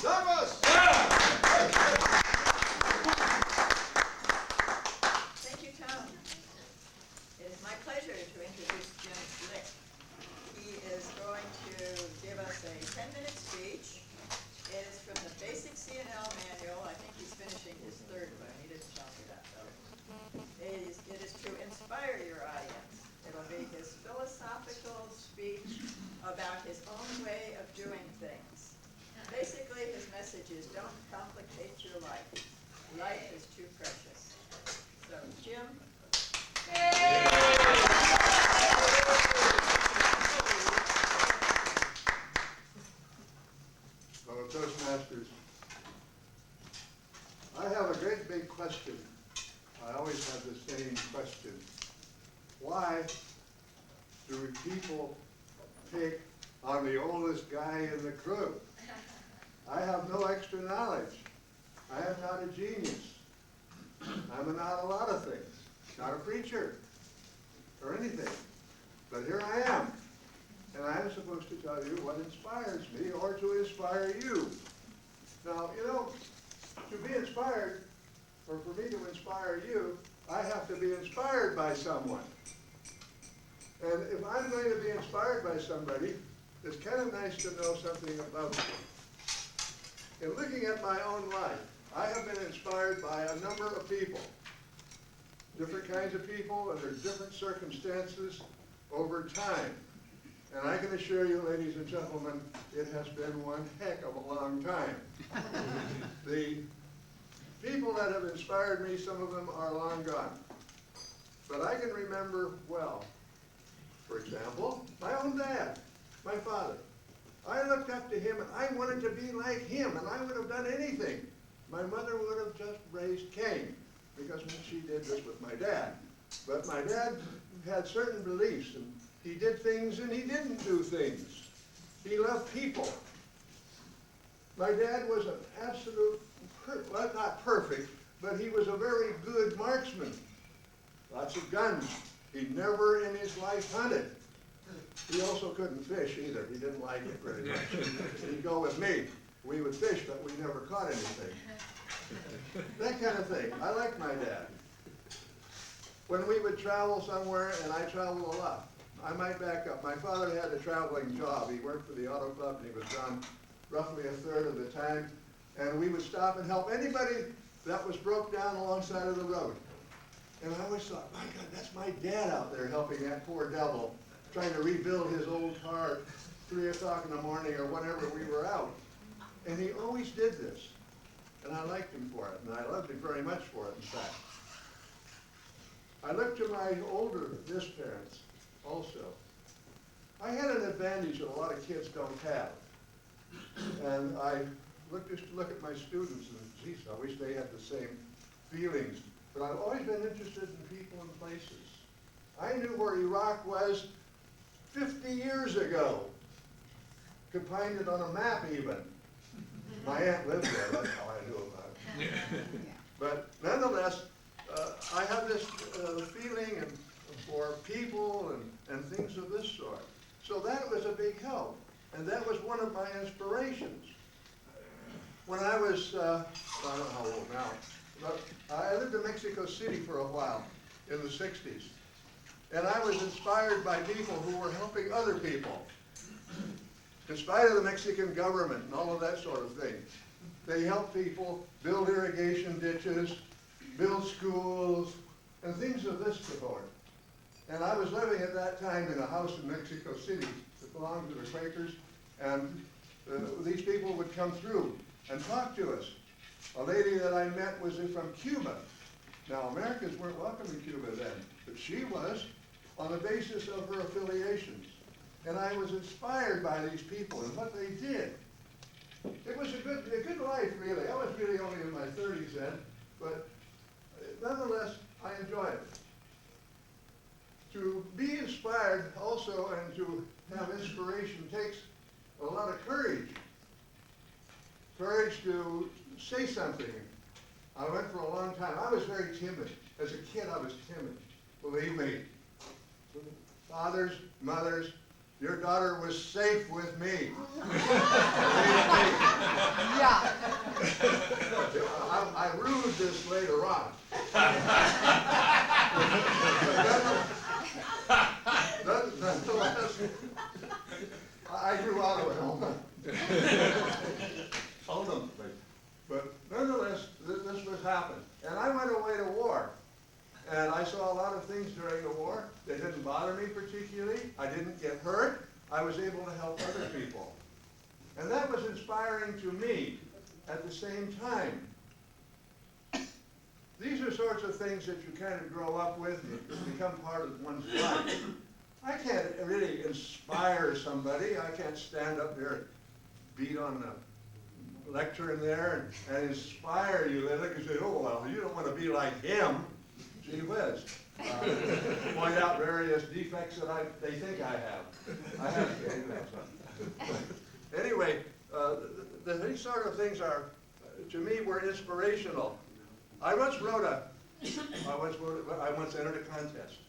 Thomas! Thank you, Tom. It is my pleasure to introduce Jim Blick. He is going to give us a 10-minute speech. It is from the Basic C&L Manual. I think he's finishing his third one. He didn't tell me that, though. It is to inspire your audience. It'll be his philosophical speech about his own way of doing things. Basically, his message is don't complicate your life. Life is too precious. So, Jim. Fellow Toastmasters, I have a great big question. I always have the same question. Why do people pick on the oldest guy in the crew? I have no extra knowledge. I am not a genius. I'm not a lot of things. Not a preacher or anything. But here I am. And I am supposed to tell you what inspires me or to inspire you. Now, you know, to be inspired, or for me to inspire you, I have to be inspired by someone. And if I'm going to be inspired by somebody, it's kind of nice to know something about them. In looking at my own life, I have been inspired by a number of people. Different kinds of people under different circumstances over time. And I can assure you, ladies and gentlemen, it has been one heck of a long time. The people that have inspired me, some of them are long gone. But I can remember well, for example, my own dad, my father. I looked up to him and I wanted to be like him, and I would have done anything. My mother would have just raised Cain, because she did this with my dad. But my dad had certain beliefs, and he did things and he didn't do things. He loved people. My dad was an absolute, well, not perfect, but he was a very good marksman. Lots of guns. He never in his life hunted. He also couldn't fish either. He didn't like it very much. He'd go with me. We would fish, but we never caught anything. That kind of thing. I liked my dad. When we would travel somewhere, and I traveled a lot, I might back up. My father had a traveling job. He worked for the auto club, and he was gone roughly a third of the time. And we would stop and help anybody that was broke down alongside of the road. And I always thought, my God, that's my dad out there helping that poor devil, trying to rebuild his old car at 3 o'clock in the morning or whenever we were out. And he always did this. And I liked him for it, and I loved him very much for it, in fact. I looked to my older parents also. I had an advantage that a lot of kids don't have. And I used to look at my students and, geez, I wish they had the same feelings. But I've always been interested in people and places. I knew where Iraq was 50 years ago. Could find it on a map even. My aunt lived there, that's how I knew about it. But nonetheless, I have this feeling for people and things of this sort. So that was a big help. And that was one of my inspirations. When I was, I don't know how old now, but I lived in Mexico City for a while in the 60s. And I was inspired by people who were helping other people. In spite of the Mexican government and all of that sort of thing, they helped people build irrigation ditches, build schools, and things of this sort. And I was living at that time in a house in Mexico City that belonged to the Quakers, and these people would come through and talk to us. A lady that I met was from Cuba. Now, Americans weren't welcome in Cuba then, but she was on the basis of her affiliations. And I was inspired by these people and what they did. It was a good life, really. I was really only in my 30s then, but nonetheless, I enjoyed it. To be inspired also and to have inspiration takes a lot of courage. Courage to say something. I went for a long time. I was very timid. As a kid, I was timid. Believe me. Fathers, mothers, your daughter was safe with me. Believe me. Yeah. later on. Nonetheless, I grew out of it ultimately. But nonetheless, this was happened. And I went away to war. And I saw a lot of things during the war. They didn't bother me particularly. I didn't get hurt. I was able to help other people. And that was inspiring to me at the same time. These are sorts of things that you kind of grow up with and become part of one's life. I can't really inspire somebody. I can't stand up there and beat on the lectern there and inspire you. They look and say, oh, well, you don't want to be like him. Gee whiz. Point out various defects that they think I have. I have some. Anyway, these sort of things are, to me, were inspirational. I once entered a contest,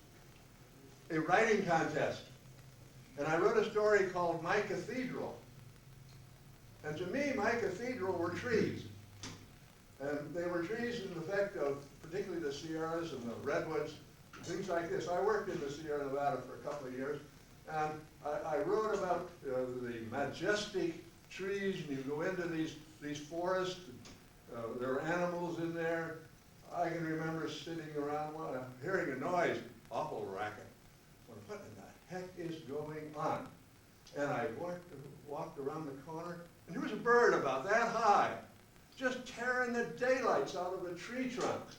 a writing contest, and I wrote a story called My Cathedral. And to me, my cathedral were trees. And they were trees in effect of particularly the Sierras and the redwoods, things like this. I worked in the Sierra Nevada for a couple of years, and I wrote about the majestic trees, and you go into these forests. There are animals in there. I can remember sitting around, hearing a noise, awful racket. What in the heck is going on? And I walked around the corner, and there was a bird about that high, just tearing the daylights out of the tree trunks,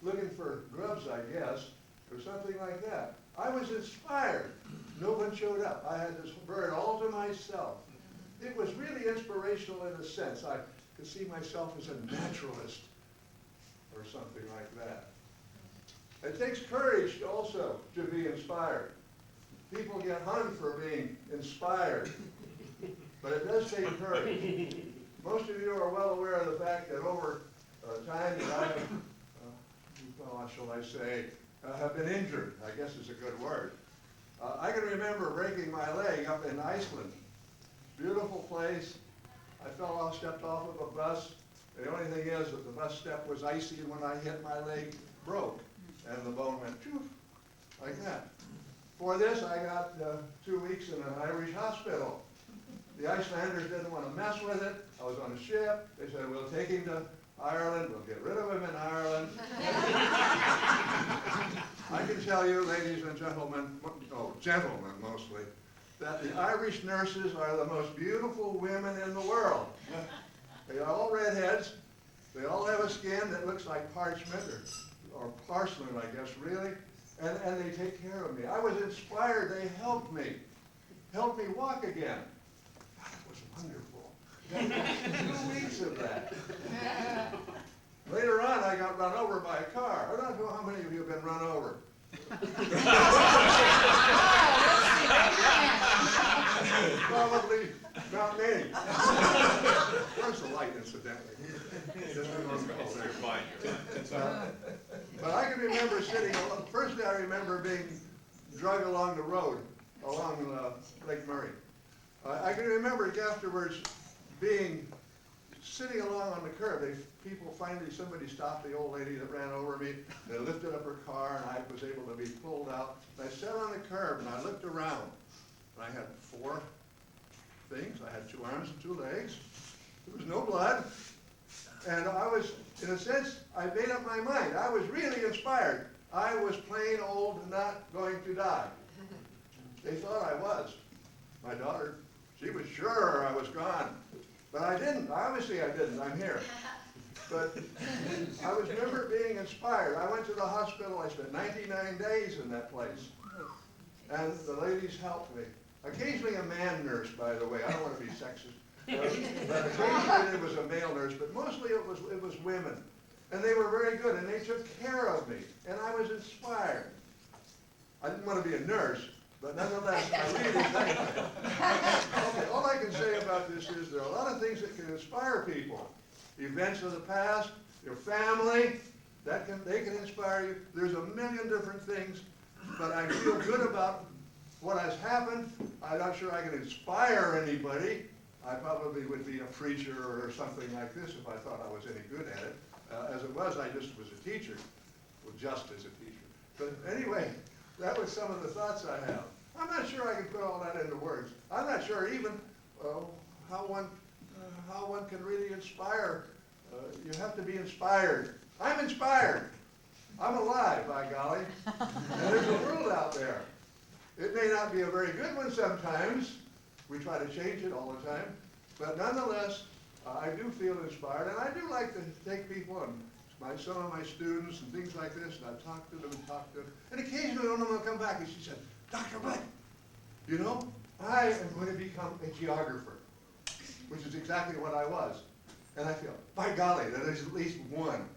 looking for grubs, I guess, or something like that. I was inspired. No one showed up. I had this bird all to myself. It was really inspirational in a sense. I could see myself as a naturalist or something like that. It takes courage also to be inspired. People get hung for being inspired, but it does take courage. Most of you are well aware of the fact that over time that I have, what shall I say, have been injured, I guess is a good word. I can remember breaking my leg up in Iceland. Beautiful place. I stepped off of a bus. The only thing is that the bus step was icy, and when I hit, my leg broke, and the bone went poof, like that. For this, I got 2 weeks in an Irish hospital. The Icelanders didn't want to mess with it. I was on a ship. They said, we'll take him to Ireland. We'll get rid of him in Ireland. I can tell you, ladies and gentlemen, gentlemen mostly, that the Irish nurses are the most beautiful women in the world. They are all redheads. They all have a skin that looks like parchment or porcelain, I guess, really. And they take care of me. I was inspired. They helped me walk again. That was wonderful. 2 weeks of that. Later on, I got run over by a car. I don't know how many of you have been run over. Probably not many. Where's the light, incidentally? But I can remember sitting, first I remember being drug along the road, along Lake Murray. I can remember afterwards sitting along on the curb. Somebody stopped the old lady that ran over me. They lifted up her car, and I was able to be pulled out. And I sat on the curb, and I looked around. And I had 4 things. I had 2 arms and 2 legs. There was no blood. And I was, in a sense, I made up my mind. I was really inspired. I was plain old and not going to die. They thought I was. My daughter, she was sure I was gone. But I didn't. Obviously I didn't. I'm here. But I remember being inspired. I went to the hospital. I spent 99 days in that place. And the ladies helped me. Occasionally a man nurse, by the way. I don't want to be sexist. But occasionally there was a male nurse. But mostly it was women. And they were very good. And they took care of me. And I was inspired. I didn't want to be a nurse. But nonetheless, I really thank them. Okay, all I can say about this is there are a lot of things that can inspire people. Events of the past, your family, they can inspire you. There's a million different things, but I feel good about what has happened. I'm not sure I can inspire anybody. I probably would be a preacher or something like this if I thought I was any good at it. As it was, I just was a teacher, well, just as a teacher. But anyway, that was some of the thoughts I have. I'm not sure I can put all that into words. I'm not sure even how one can really inspire. You have to be inspired. I'm inspired. I'm alive, by golly. And there's a world out there. It may not be a very good one sometimes. We try to change it all the time. But nonetheless, I do feel inspired, and I do like to take people and some of my students and things like this, and I talk to them and talk to them. And occasionally one of them will come back and she said, Dr. Blick, you know, I am going to become a geographer, which is exactly what I was. And I feel, by golly, that is at least one.